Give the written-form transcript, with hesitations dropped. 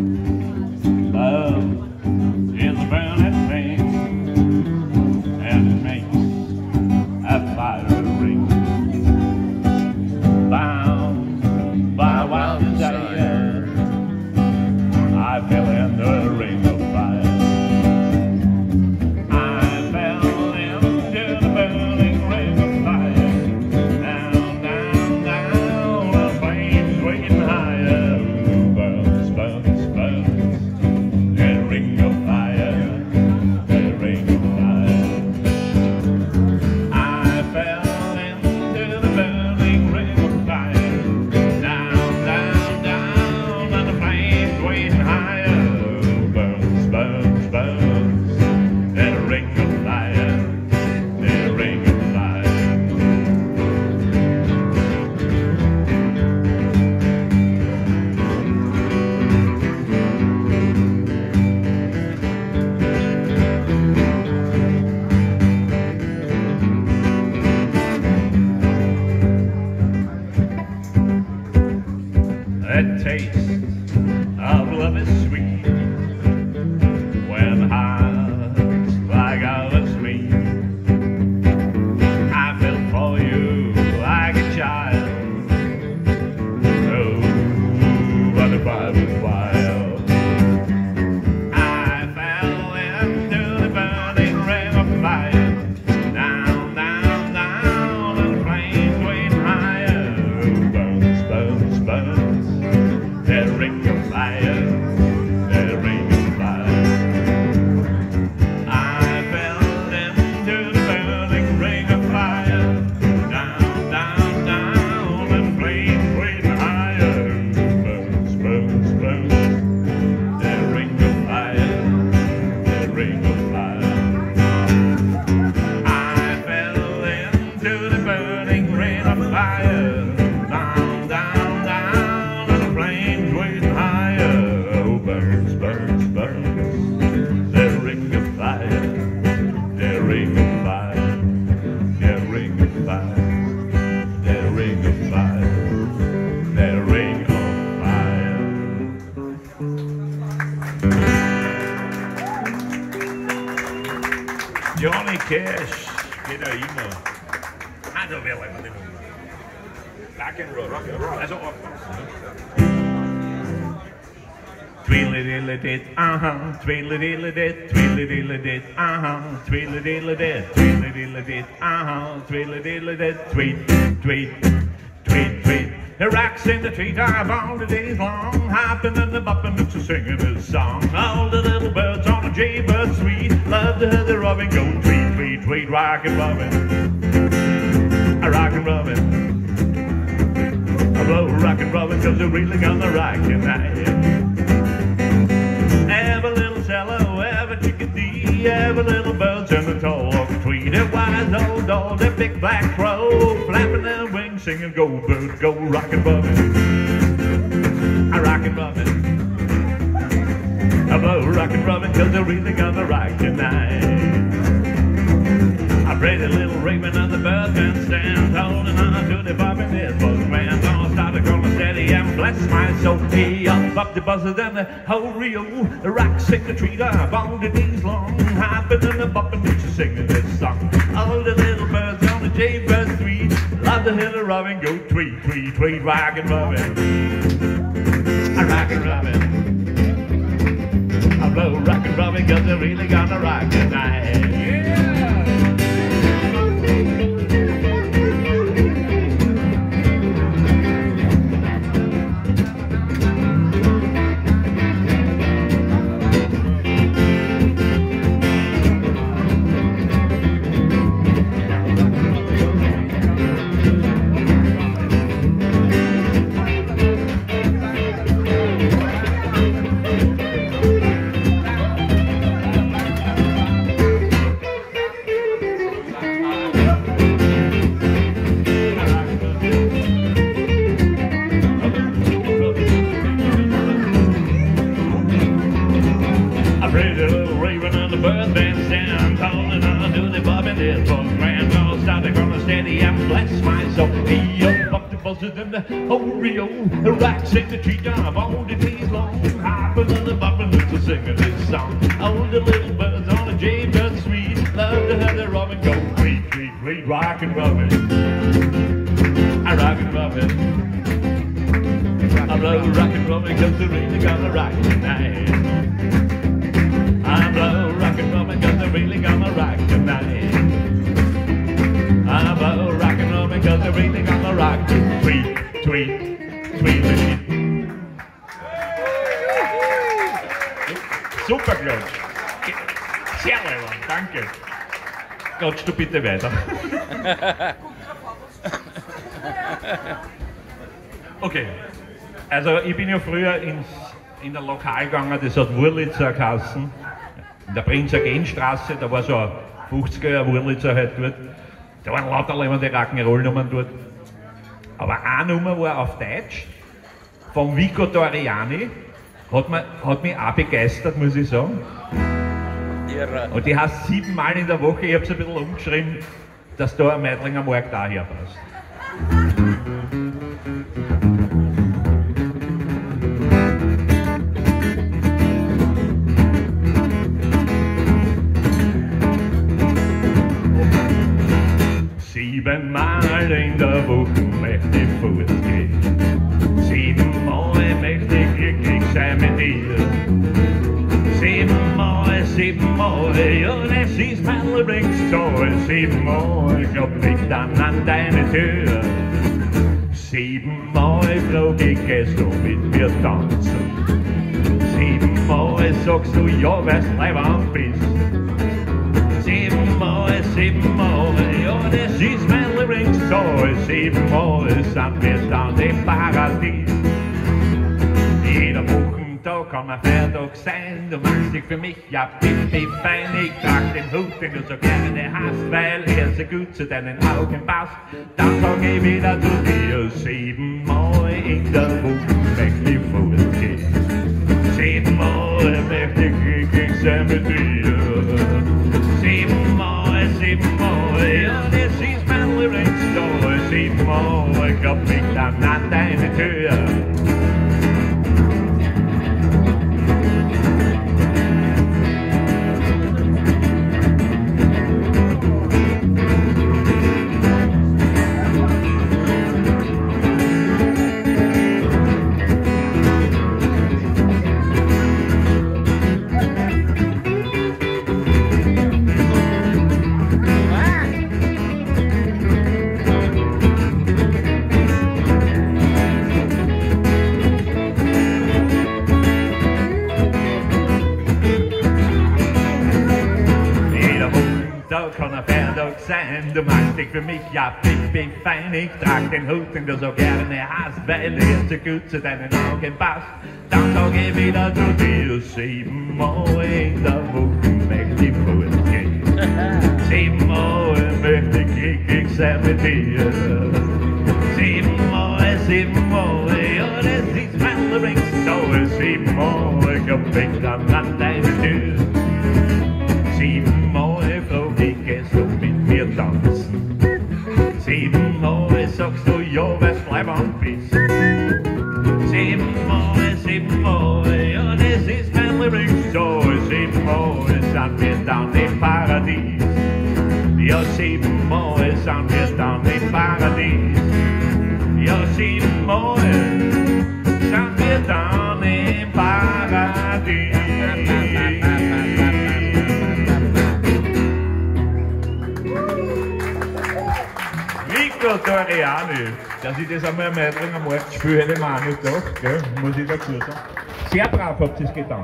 Love is a burning thing, and it makes a fire ring. Bound by wild desire, I fell in the ring of fire. I fell into the burning ring of fire. Down, down, down, the flames waiting higher. Burns, burns, burns, that ring of fire, that ring of fire. I fell into the burning ring of fire. Down, down, down, and the flames waiting higher. Burns, burns, burns, that ring of fire, that ring of fire. That taste of love is sweet when hearts like ours meet. I fell for you like a child. Oh, but the fire was wild. I fell into the burning ring of fire. Down, down, down, and the flames waiting higher. Burns, burns, burns, that ring of fire, that ring of fire. I fell into the burning ring of fire. Down, down, down, and flames waiting higher. Burns, burns, burns, that ring of fire, that ring of fire. I fell into the burning ring of fire. Down, down, down, and the flames waiting higher. Oh, burns, burns, burns, that ring of fire, that ring of fire, that ring of fire, that ring of fire, that ring of fire. Johnny Cash, Han er ved at lave det nu. Rock and roll. Altså op. Tweedledee-dit, tweedledee-dit, tweedledee-dit, tweedledee-dit, tweedledee-dit, tweedledee-dit, tweet, tweet, tweet, tweet. It rocks in the treetop all the days long, hopping and the bopping and singing his song. All the little birds on the jaybird suite love to hear the robin go tweet, tweet, tweet, rockin' robin, a rockin' robin. I blow rockin' robin 'cause they're really gonna rock tonight. Every little cello, every chickadee, every little bird's in the tall tweet. A wise old dog, that big black crow, flapping their wings, singing, go bird, go rockin' robin, a rockin' robin. I blow rockin' robin 'cause they're really gonna rock tonight. A pretty little raven and the bird can stand, holding on to the bobbin, this was man. Gonna start it, gonna steady and bless my soul. He up the buzzard and the whole Rio. The rocks in the tree top all the days long, hopping and the bopping, she's singing this song. All the little birds on the jaybird suite love to hear the robin go tweet, tweet, tweet, rockin' robin, a rockin' robin. I blow rockin' robin 'cause they're really gonna rock tonight. This was grand, all started from a steady and bless my soul. He up the buzzard and the Oreo. The rat said the tree job all the days long. Hopping and the bopping to singing this song. All the little birds on a jaybird suite love to have their robin go tweet, tweet, tweet, rockin' robin. I rockin' robin. I blow rockin' robin 'cause they're really gonna rock tonight. I blow rockin' robin 'cause they're really gonna rock tonight. I blow rockin' robin 'cause they're really gonna rock. Tweet, tweet, tweet, tweet. Super, Claude. Sehr leibend, danke. Klatsch du bitte weiter. Okay, also ich bin ja früher in der Lokal gegangen, das hat Wurlitzer geheißen, in der Prinz-Eugen-Straße, da war so ein 50er Wurlitzer halt dort. Da waren lauter die Rock'n'Roll-Nummern dort. Aber eine Nummer war auf Deutsch, von Vico Torriani, hat mich auch begeistert, muss ich sagen. Und die heißt 7 Mal in der Woche, ich habe es ein bisschen umgeschrieben, dass da ein Meidlinger Markt auch herpasst. Siebenmal in der Woche möchte ich fortgehen. 7 Mal möchte ich glücklich sein mit dir. 7 Mal, ja, das ist mein Lieblingszahl. 7 Mal klopf ich dann an deine Tür. 7 Mal frag ich, gehst du mit mir tanzen? 7 Mal sagst du ja, weil's leibend bist. 7 Mal, ja, das ist mein Lieblingszahl. 7 Mal sind wir dann im Paradies. Jeder Wochentag kann ein Feiertag sein. Du machst dich für mich ja pipi fein. Ich trag den Hut, den du so gerne hast, weil er so gut zu deinen Augen passt. Dann sag ich wieder zu dir: 7 Mal in der Woche möchte ich fortgehen. 7 Mal möchte ich glücklich sein mit dir. 7 Mal, ja, das ist mein Lieblingszahl. 7 Mal klopf ich dann an deine Tür. Kann ein Feiertag sein, du machst dich für mich ja pipi fein. Ich trag den Hut, den du so gerne hast, weil er so gut zu deinen Augen passt. Dann sag ich wieder zu dir: 7 Mal in der Woche möchte ich fortgehen. 7 Mal möchte ich glücklich sein mit dir. 7 Mal, ja, das ist mein Lieblingszahl. 7 Mal klopf ich dann an deine Tür. 7 Mal frag ich, gehst du mit mir tanzen? 7 Mal sagst du ja, weil's leibend bist. 7 Mal, ja, das ist mein Lieblingszahl. 7 Mal sind wir dann im Paradies. Ja, 7 Mal sind wir dann im Paradies. Ja, 7 Mal sind wir dann im Paradies. Vico Torriani, dass ich das einmal am Meidlinger Markt spiele, hätte ich mir auch nicht gedacht, gell? Muss ich dazu sagen. Sehr brav habt ihr es getan.